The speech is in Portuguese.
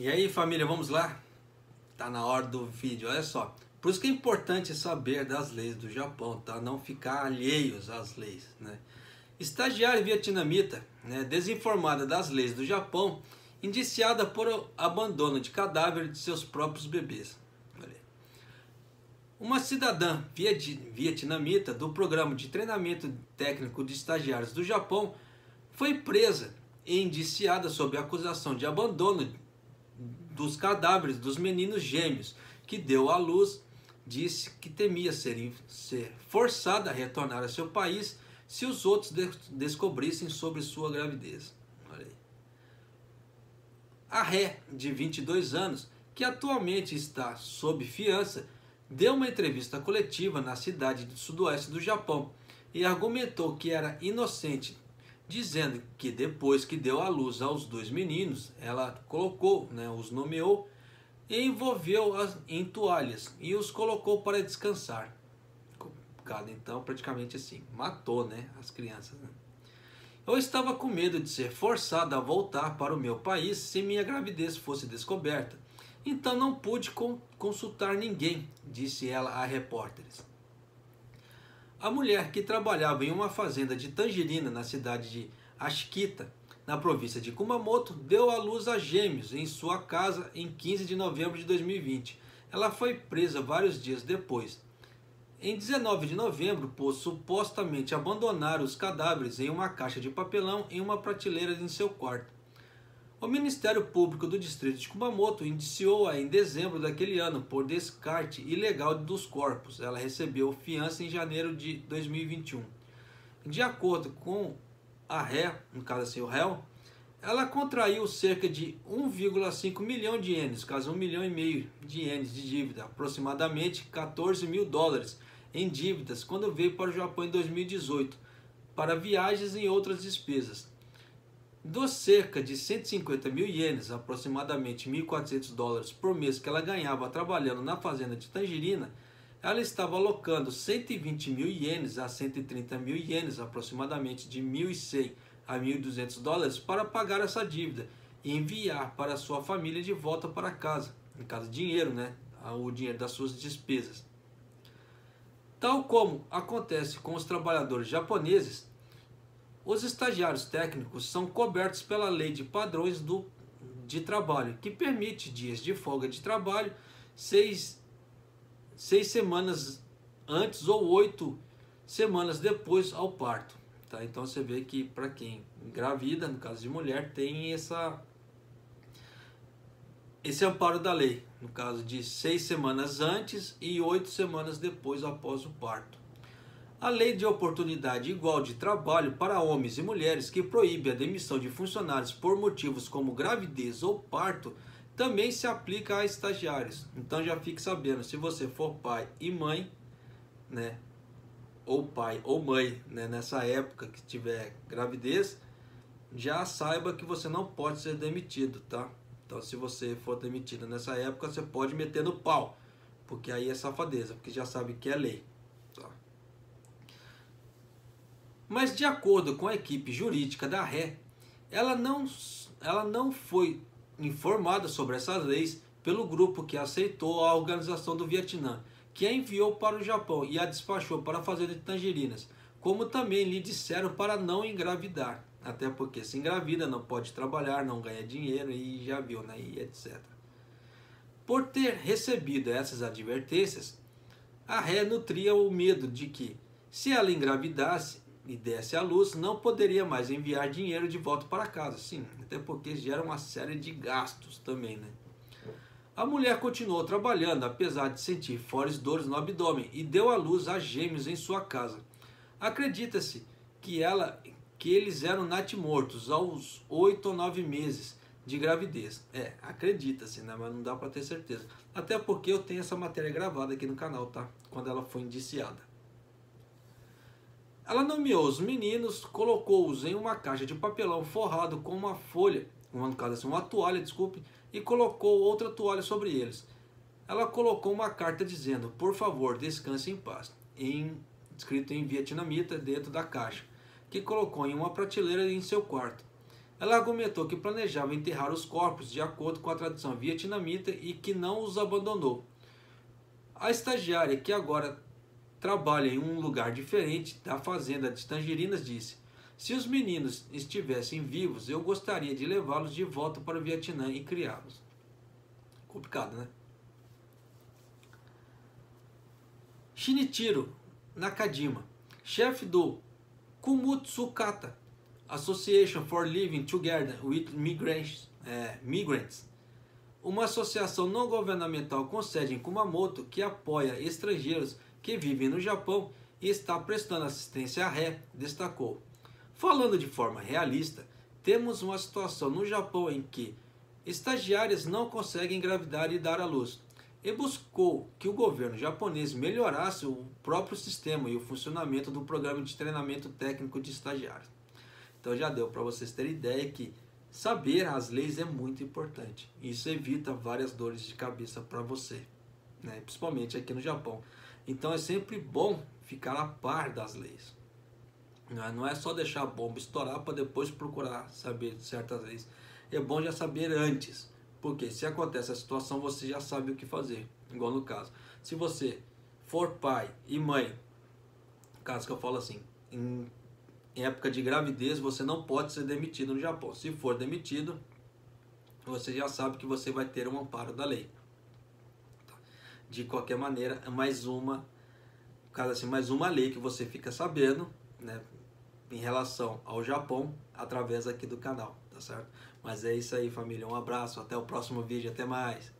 E aí, família, vamos lá? Tá na hora do vídeo, olha só. Por isso que é importante saber das leis do Japão, tá? Não ficar alheios às leis, né? Estagiária vietnamita, né, desinformada das leis do Japão, indiciada por abandono de cadáver de seus próprios bebês. Olha aí. Uma cidadã vietnamita do programa de treinamento técnico de estagiários do Japão foi presa e indiciada sob acusação de abandono dos cadáveres dos meninos gêmeos que deu à luz. Disse que temia ser forçada a retornar a seu país se os outros descobrissem sobre sua gravidez. Olha aí. A ré, de 22 anos, que atualmente está sob fiança, deu uma entrevista coletiva na cidade do sudoeste do Japão e argumentou que era inocente, dizendo que depois que deu à luz aos dois meninos, ela colocou, os nomeou e envolveu-as em toalhas e os colocou para descansar. Então, praticamente assim, matou, as crianças. Eu estava com medo de ser forçada a voltar para o meu país se minha gravidez fosse descoberta. Então não pude consultar ninguém, disse ela a repórteres. A mulher, que trabalhava em uma fazenda de tangerina na cidade de Ashikita, na província de Kumamoto, deu à luz a gêmeos em sua casa em 15 de novembro de 2020. Ela foi presa vários dias depois. Em 19 de novembro, por supostamente abandonar os cadáveres em uma caixa de papelão em uma prateleira em seu quarto. O Ministério Público do Distrito de Kumamoto indiciou-a em dezembro daquele ano por descarte ilegal dos corpos. Ela recebeu fiança em janeiro de 2021. De acordo com a ré, no caso assim o réu, ela contraiu cerca de 1,5 milhão de ienes, caso 1,5 milhão de ienes de dívida, aproximadamente 14 mil dólares em dívidas quando veio para o Japão em 2018, para viagens e outras despesas. Dos cerca de 150 mil ienes, aproximadamente 1.400 dólares por mês que ela ganhava trabalhando na fazenda de tangerina, ela estava alocando 120 mil ienes a 130 mil ienes, aproximadamente de 1.100 a 1.200 dólares, para pagar essa dívida e enviar para sua família de volta para casa, em caso dinheiro, o dinheiro das suas despesas. Tal como acontece com os trabalhadores japoneses, os estagiários técnicos são cobertos pela lei de padrões de trabalho, que permite dias de folga de trabalho 6 semanas antes ou 8 semanas depois ao parto. Tá? Então você vê que para quem engravida, no caso de mulher, tem esse amparo da lei, no caso de 6 semanas antes e 8 semanas depois após o parto. A lei de oportunidade igual de trabalho para homens e mulheres, que proíbe a demissão de funcionários por motivos como gravidez ou parto, também se aplica a estagiários. Então já fique sabendo, se você for pai e mãe, ou pai ou mãe, nessa época que tiver gravidez, já saiba que você não pode ser demitido, tá? Então se você for demitido nessa época, você pode meter no pau, porque aí é safadeza, porque já sabe que é lei. Tá? Mas de acordo com a equipe jurídica da ré, ela não foi informada sobre essas leis pelo grupo que aceitou a organização do Vietnã, que a enviou para o Japão e a despachou para a fazenda de tangerinas, como também lhe disseram para não engravidar, até porque se engravida não pode trabalhar, não ganha dinheiro e já viu, e etc. Por ter recebido essas advertências, a ré nutria o medo de que, se ela engravidasse e desse à luz, não poderia mais enviar dinheiro de volta para casa. Sim, até porque gera uma série de gastos também, A mulher continuou trabalhando, apesar de sentir fortes dores no abdômen, e deu à luz a gêmeos em sua casa. Acredita-se que eles eram natimortos aos 8 ou 9 meses de gravidez. Acredita-se, mas não dá para ter certeza. Até porque eu tenho essa matéria gravada aqui no canal, tá? Quando ela foi indiciada. Ela nomeou os meninos, colocou-os em uma caixa de papelão forrado com uma folha, uma toalha, e colocou outra toalha sobre eles. Ela colocou uma carta dizendo: por favor, descanse em paz, escrito em vietnamita dentro da caixa, que colocou em uma prateleira em seu quarto. Ela argumentou que planejava enterrar os corpos de acordo com a tradição vietnamita e que não os abandonou. A estagiária, que agora trabalha em um lugar diferente da fazenda de Tangerinas, disse: se os meninos estivessem vivos, eu gostaria de levá-los de volta para o Vietnã e criá-los. Complicado, né? Shinichiro Nakajima, chefe do Kumutsukata Association for Living Together with Migrants, uma associação não governamental com sede em Kumamoto que apoia estrangeiros que vivem no Japão e está prestando assistência à ré, destacou: falando de forma realista, temos uma situação no Japão em que estagiárias não conseguem engravidar e dar à luz, e buscou que o governo japonês melhorasse o próprio sistema e o funcionamento do programa de treinamento técnico de estagiários. Então já deu para vocês terem ideia que saber as leis é muito importante. Isso evita várias dores de cabeça para você, né? Principalmente aqui no Japão. Então é sempre bom ficar a par das leis. Não é só deixar a bomba estourar para depois procurar saber de certas leis. É bom já saber antes. Porque se acontece a situação, você já sabe o que fazer. Igual no caso. Se você for pai e mãe, no caso que eu falo assim, em época de gravidez, você não pode ser demitido no Japão. Se for demitido, você já sabe que você vai ter um amparo da lei. De qualquer maneira, é mais uma lei que você fica sabendo, né, em relação ao Japão, através aqui do canal, tá certo? Mas é isso aí, família. Um abraço, até o próximo vídeo, até mais.